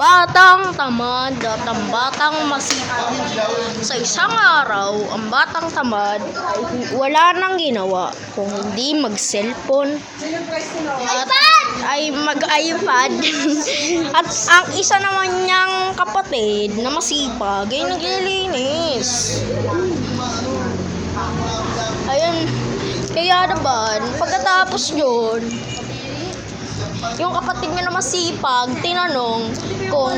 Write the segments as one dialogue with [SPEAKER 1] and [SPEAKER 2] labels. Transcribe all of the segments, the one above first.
[SPEAKER 1] Batang tamad at ang batang masipag. Sa isang araw, ang batang tamad ay wala nang ginawa kung hindi mag-cellphone at ay mag-iPad. At ang isa naman niyang kapatid na masipag ay naglilinis. Ayun, kaya naman, pagkatapos yun, yung kapatid niya na masipag, tinanong kung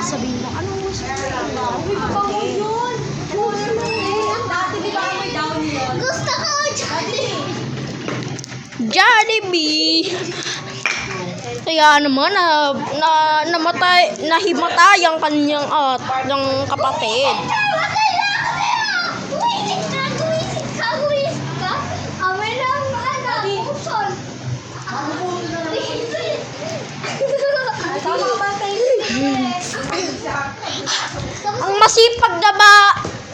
[SPEAKER 1] sabihin mo, anong gusto mo?
[SPEAKER 2] Gusto ko
[SPEAKER 1] Jollibee! Kaya naman, nahimatay ang kanyang ng kapatid. Ang masipag na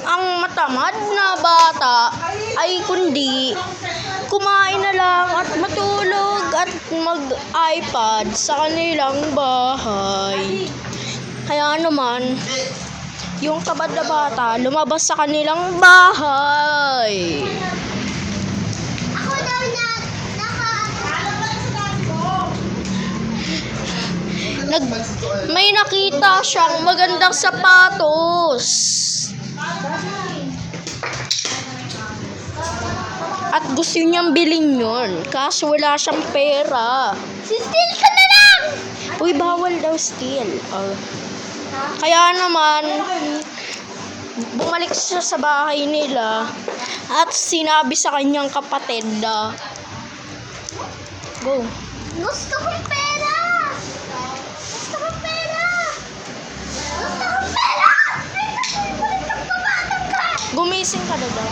[SPEAKER 1] ang matamad na bata ay kundi kumain na lang at matulog at mag-iPad sa kanilang bahay. Kaya naman, yung tamad na bata lumabas sa kanilang bahay.
[SPEAKER 2] Ako daw
[SPEAKER 1] May nakita siyang magandang sapatos. At gusto niyang bilhin yun. Kaso wala siyang pera.
[SPEAKER 2] Steal ka na lang!
[SPEAKER 1] Uy, bawal daw steal. Kaya naman, bumalik siya sa bahay nila at sinabi sa kanyang kapatid na, go.
[SPEAKER 2] Gusto kong pera! Gusto kong pera! Gusto kong pera! Balik kang pabatang ka!
[SPEAKER 1] Gumising ka na daw.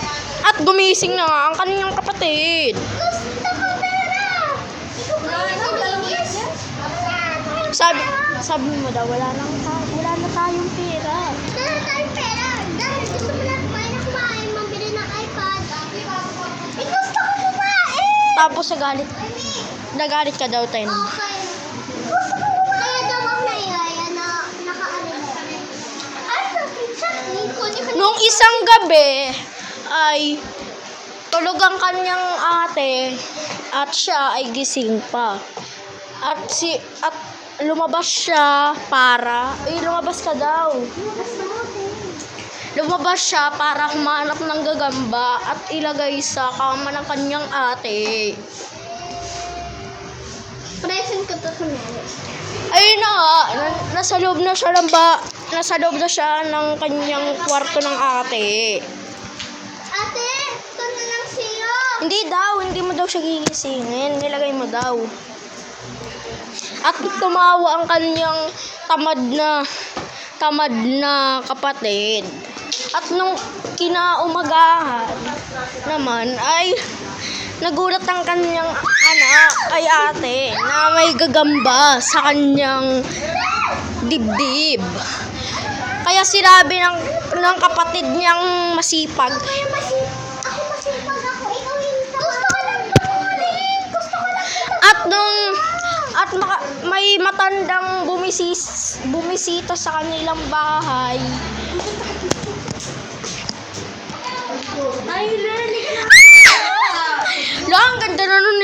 [SPEAKER 1] At gumising na nga ang kanyang kapatid.
[SPEAKER 2] Gusto ko pera!
[SPEAKER 1] Sabi mo daw, wala na tayong pera.
[SPEAKER 2] Wala tayong pera! Dahil gusto mo lang kumain, mambili ng iPad. Gusto ko kumain!
[SPEAKER 1] Tapos nagalit ka daw, Ten.
[SPEAKER 2] Okay. Gusto ko kumain. Kaya daw ako naihaya na naka-ano. Ay,
[SPEAKER 1] Nung isang gabi, ay tulog ang kanyang ate at siya ay gising pa. At lumabas siya lumabas ka daw. Lumabas siya para humanap ng gagamba at ilagay sa kama ng kanyang ate.
[SPEAKER 2] Present ko to sa nanay.
[SPEAKER 1] Ayun na nga, nasa loob na siya ng kanyang kwarto ng ate.
[SPEAKER 2] Ate, ito na lang siyo.
[SPEAKER 1] Hindi mo daw siya gigisingin. Nilagay mo daw. At tumawa ang kanyang tamad na kapatid. At nung kinaumagahan naman ay nagulat ang kanyang anak ay ate na may gagamba sa kanyang dibdib. Kaya sinabi ng kapatid niyang masipag,
[SPEAKER 2] Ako masipag ako. Ikaw hindi. Gusto ko lang tumulin. Gusto ko lang
[SPEAKER 1] may matandang bumisita sa kanilang bahay.
[SPEAKER 2] Ay, learning.
[SPEAKER 1] Lang, ganda na nun eh.